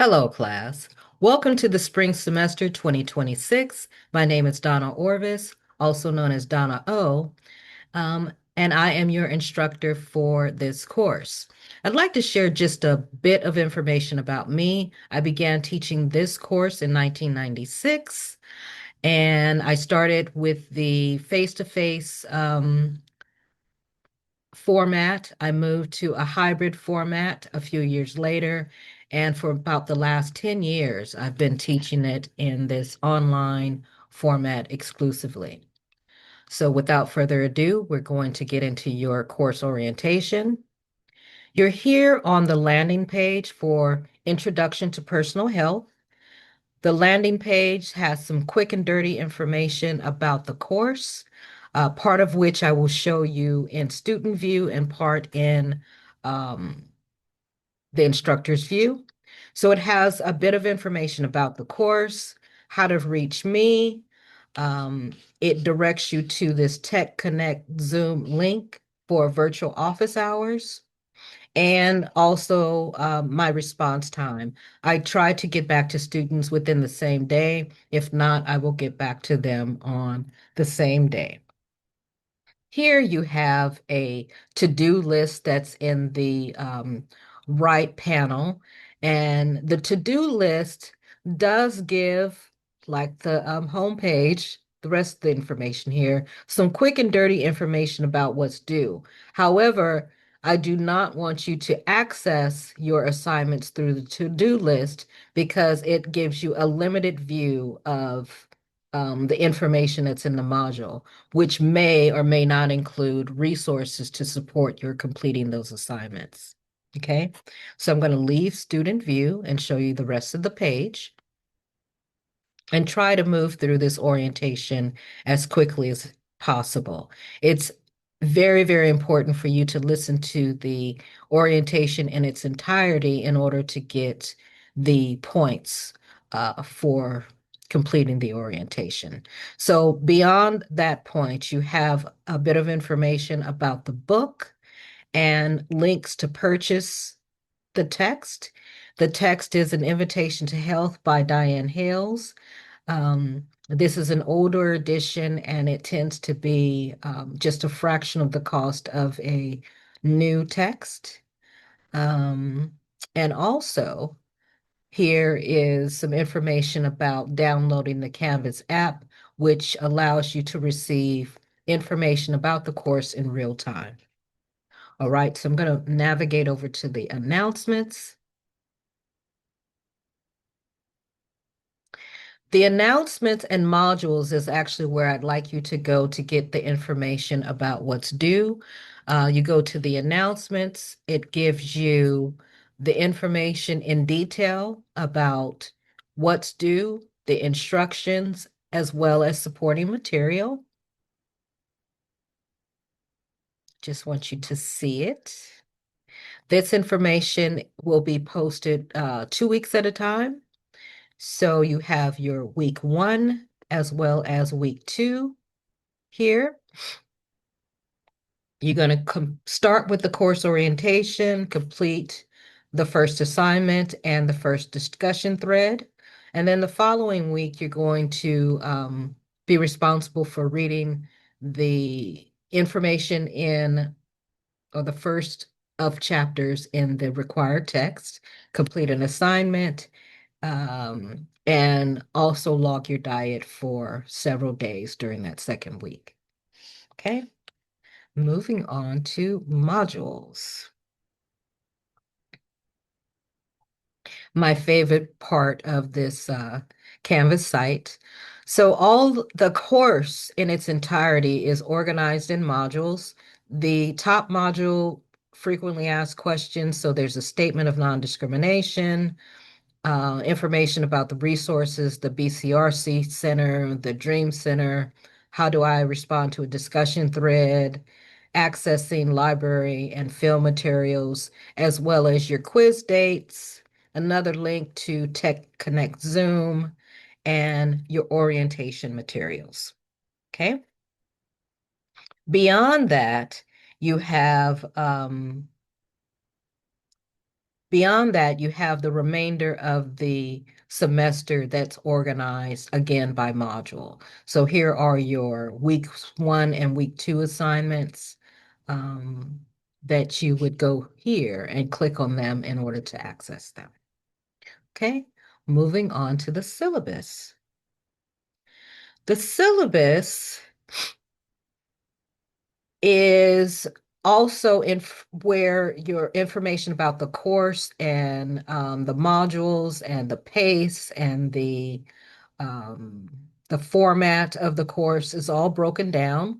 Hello, class. Welcome to the spring semester 2026. My name is Donna Orvis, also known as Donna O, and I am your instructor for this course. I'd like to share just a bit of information about me. I began teaching this course in 1996, and I started with the face-to-face format. I moved to a hybrid format a few years later. And for about the last 10 years, I've been teaching it in this online format exclusively. So without further ado, we're going to get into your course orientation. You're here on the landing page for Introduction to Personal Health. The landing page has some quick and dirty information about the course, part of which I will show you in student view and part in um, the instructor's view. So it has a bit of information about the course, how to reach me. Um, it directs you to this Tech Connect Zoom link for virtual office hours and also my response time. I try to get back to students within the same day. If not, I will get back to them on the same day. Here you have a to-do list that's in the right panel, and the to-do list does give, like the home page, the rest of the information here, some quick and dirty information about what's due. However, I do not want you to access your assignments through the to-do list because it gives you a limited view of the information that's in the module, which may or may not include resources to support your completing those assignments. Okay, so I'm going to leave student view and show you the rest of the page and try to move through this orientation as quickly as possible. It's very, very important for you to listen to the orientation in its entirety in order to get the points for completing the orientation. So beyond that point, you have a bit of information about the book and links to purchase the text. The text is An Invitation to Health by Diane Hales. This is an older edition and it tends to be just a fraction of the cost of a new text. Um, and also, here is some information about downloading the Canvas app, which allows you to receive information about the course in real time. All right, so I'm going to navigate over to the announcements. The announcements and modules is actually where I'd like you to go to get the information about what's due. You go to the announcements, it gives you the information in detail about what's due, the instructions, as well as supporting material. Just want you to see it. This information will be posted 2 weeks at a time. So you have your week 1 as well as week 2 here. You're going to start with the course orientation, complete the first assignment and the first discussion thread. And then the following week, you're going to be responsible for reading the information in, or the first of chapters in the required text, complete an assignment, and also log your diet for several days during that second week. Okay, moving on to modules. My favorite part of this Canvas site. So all the course in its entirety is organized in modules. The top module, frequently asked questions. So there's a statement of non-discrimination, information about the resources, the BCRC Center, the Dream Center, how do I respond to a discussion thread, accessing library and film materials, as well as your quiz dates, another link to Tech Connect Zoom, and your orientation materials. Okay. Beyond that, you have Beyond that, you have the remainder of the semester that's organized again by module. So here are your week 1 and week 2 assignments um, that you would go here and click on them in order to access them. Okay, moving on to the syllabus. The syllabus is also in where your information about the course and the modules and the pace and the format of the course is all broken down,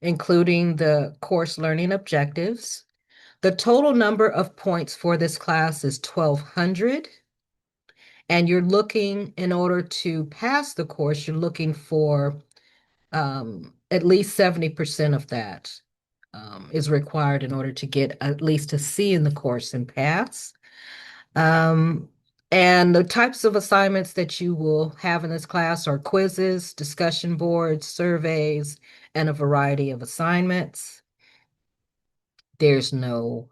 including the course learning objectives. The total number of points for this class is 1,200. And you're looking, in order to pass the course, you're looking for at least 70% of that is required in order to get at least a C in the course and pass. Um, and the types of assignments that you will have in this class are quizzes, discussion boards, surveys, and a variety of assignments. There's no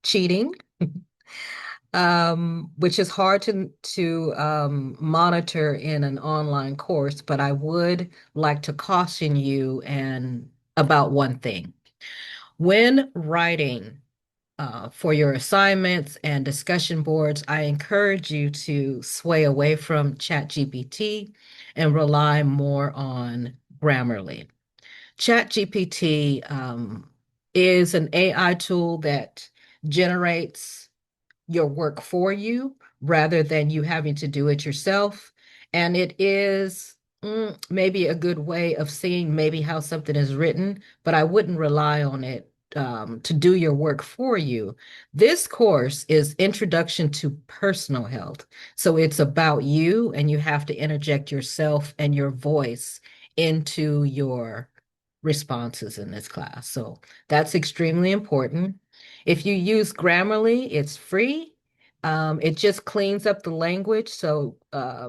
cheating, which is hard to monitor in an online course, but I would like to caution you about one thing. When writing for your assignments and discussion boards, I encourage you to sway away from ChatGPT and rely more on Grammarly. ChatGPT is an AI tool that generates your work for you rather than you having to do it yourself. And it is maybe a good way of seeing maybe how something is written, but I wouldn't rely on it to do your work for you. This course is Introduction to Personal Health. So it's about you, and you have to interject yourself and your voice into your responses in this class. So that's extremely important. If you use Grammarly, it's free. It just cleans up the language. So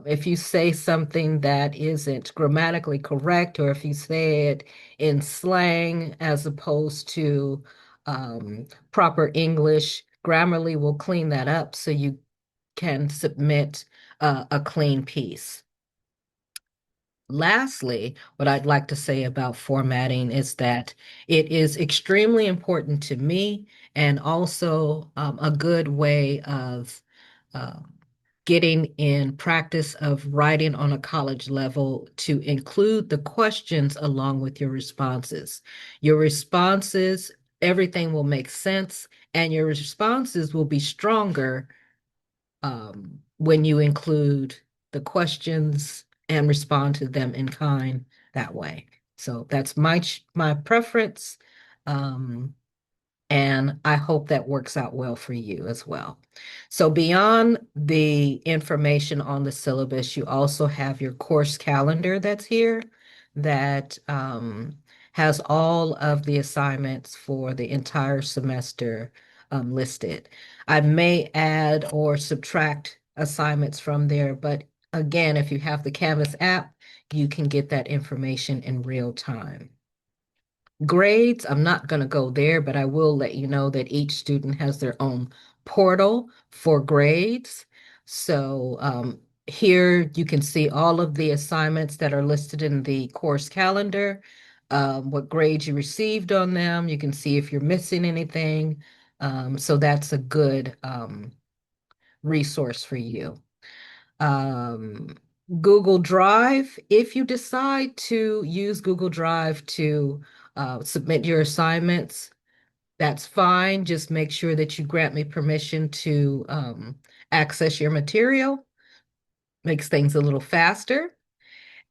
if you say something that isn't grammatically correct, or if you say it in slang as opposed to proper English, Grammarly will clean that up so you can submit a clean piece. Lastly, what I'd like to say about formatting is that it is extremely important to me, and also a good way of uh, getting in practice of writing on a college level to include the questions along with your responses. Your responses, everything will make sense, and your responses will be stronger when you include the questions and respond to them in kind that way. So that's my preference. Um, and I hope that works out well for you as well. So beyond the information on the syllabus, you also have your course calendar that's here that has all of the assignments for the entire semester listed. I may add or subtract assignments from there, but again, if you have the Canvas app, you can get that information in real time. Grades, I'm not going to go there, but I will let you know that each student has their own portal for grades. So here you can see all of the assignments that are listed in the course calendar, what grades you received on them. You can see if you're missing anything. So that's a good resource for you. Um, Google Drive, if you decide to use Google Drive to submit your assignments, that's fine. Just make sure that you grant me permission to access your material. Makes things a little faster.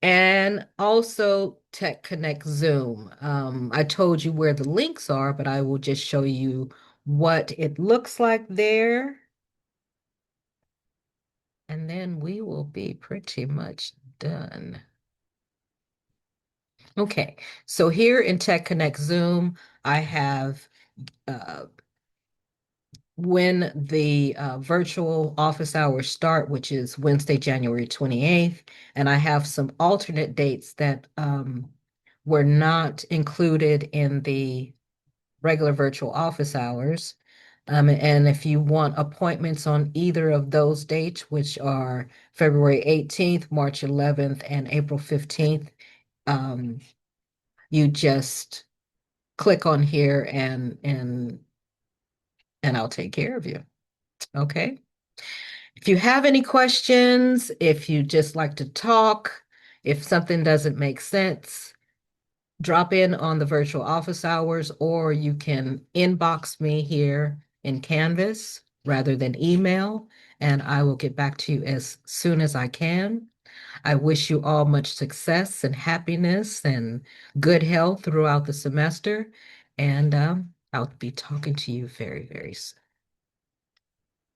And also Tech Connect Zoom. I told you where the links are, but I will just show you what it looks like there. And then we will be pretty much done. Okay, so here in Tech Connect Zoom, I have uh, when the virtual office hours start, which is Wednesday, January 28th, and I have some alternate dates that were not included in the regular virtual office hours. And if you want appointments on either of those dates, which are February 18th, March 11th, and April 15th, um, you just click on here and I'll take care of you. Okay. If you have any questions, if you just like to talk, if something doesn't make sense, drop in on the virtual office hours, or you can inbox me here in Canvas rather than email, and I will get back to you as soon as I can. I wish you all much success and happiness and good health throughout the semester, and I'll be talking to you very, very soon.